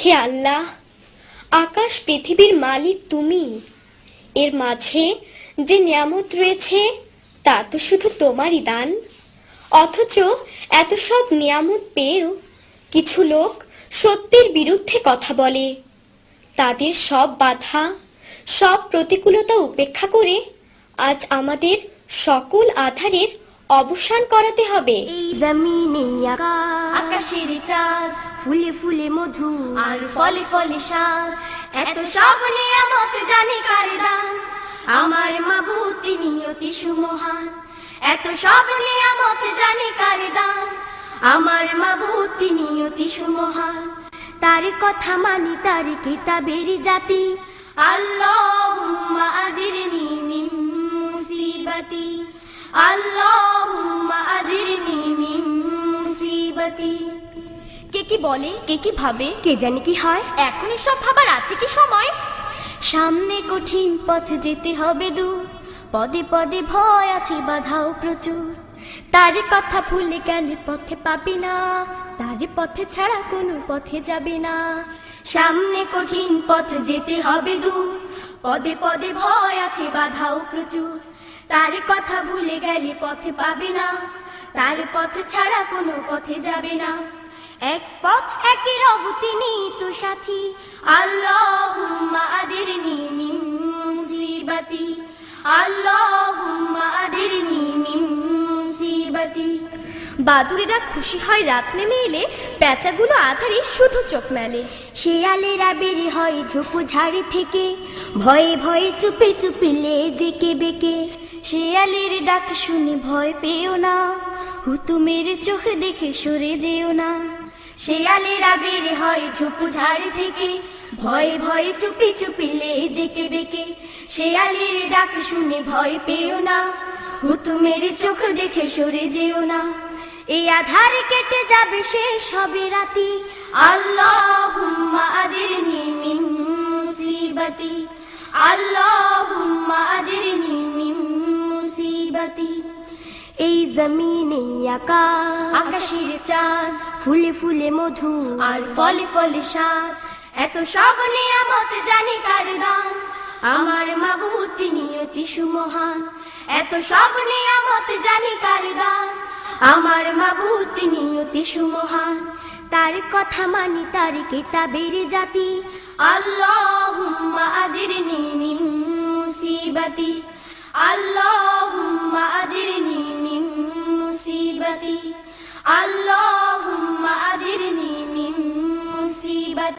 হে আল্লাহ, আকাশ পৃথিবীর মালিক তুমি। এর মাঝে যে নিয়ামত রয়েছে তা তো শুধু তোমারই দান। অথচ এত সব নিয়ামত পেয়েও কিছু লোক সত্যের বিরুদ্ধে কথা বলে। তাদের সব বাধা, সব প্রতিকূলতা উপেক্ষা করে আজ আমাদের সকল আধারের অবসান করাতে হবে। এই জমিনে আকাশের চাঁদ, ফুলে ফুলে মধু আর ফলে ফলে শাক, এত সব নিয়ামত জানি কার দান। আমার মাবুদ তিনি অতি সুমহান, এত সব নিয়ামত জানি কার দান। আমার মাবুদ তিনি অতি সুমহান, তার কথা মানি তার কিতাবের জাতি। আল্লাহুম্মা আজিরনি মিন মুসিবাতি, আল্লাহুম্মা আজিরনি মিন মুসিবাতি। কে কি বলে, কে কি ভাবে, কে জানে কি হয়। এখন এসব ভাবার আছে কি সময়? সামনে কঠিন পথ যেতে হবে দূর, পদে পদে ভয় আছে বাধাও প্রচুর। তার কথা ভুলে গেলে পথে পাবি না, তার পথে ছাড়া কোনো পথে যাবে না। সামনে কঠিন পথ যেতে হবে দূর, পদে পদে ভয় আছে বাধাও প্রচুর। তার কথা ভুলে গেলে পথে পাবে না, তার পথ ছাড়া কোনো পথে যাবে না। এক পথ একই রব তিনি তো সাথী, আল্লাহুম্মা আজিরনি মিন মুসিবাতি, আল্লাহুম্মা আজিরনি মিন মুসিবাতি। বাদুড়েরা খুশি হয় রাত নেমে এলে, পেঁচাগুলো আধারে শুধু চোখ মেলে। শেয়ালেরা বেরি হয় ঝোপু ঝাড়ি থেকে, ভয়ে ভয়ে চুপে চুপে লেজেকে বেঁকে। শেয়ালের ডাক শুনে ভয় পেও না, হুতুমের চোখ দেখে সরে যেও না। শেয়ালেরা বের হয় ঝোপু ঝাড়ি থেকে, ভয়ে ভয়ে চুপি চুপি লেজেকে বেঁকে। শেয়ালের ডাক শুনে ভয় পেও না, হুতুমের চোখ দেখে সরে যেও না। এই আধার কেটে যাবে শেষ হবে রাতি, আল্লাহুম্মা আজিরনি মিন মুসিবাতি, আল্লাহুম্মা আজিরনি মিন মুসিবাতি। এই জমিনে আকাশের চাঁদ, ফুলে ফুলে মধু আর ফলে ফলে শাক, এত সব নিয়ামত জানি কার দান। আমার মাবুদ তিনি অতি সুমহান, এত সব নিয়ামত জানি কার দান। আমার মাবুদ তিনি অতি সুমহান, তার কথা মানি তার কিতাবের জাতি। আল্লাহুম্মা আজিরনি মিন মুসিবাতি, আল্লাহুম্মা আজিরনি মিন মুসিবাতি, আল্লাহুম্মা আজিরনি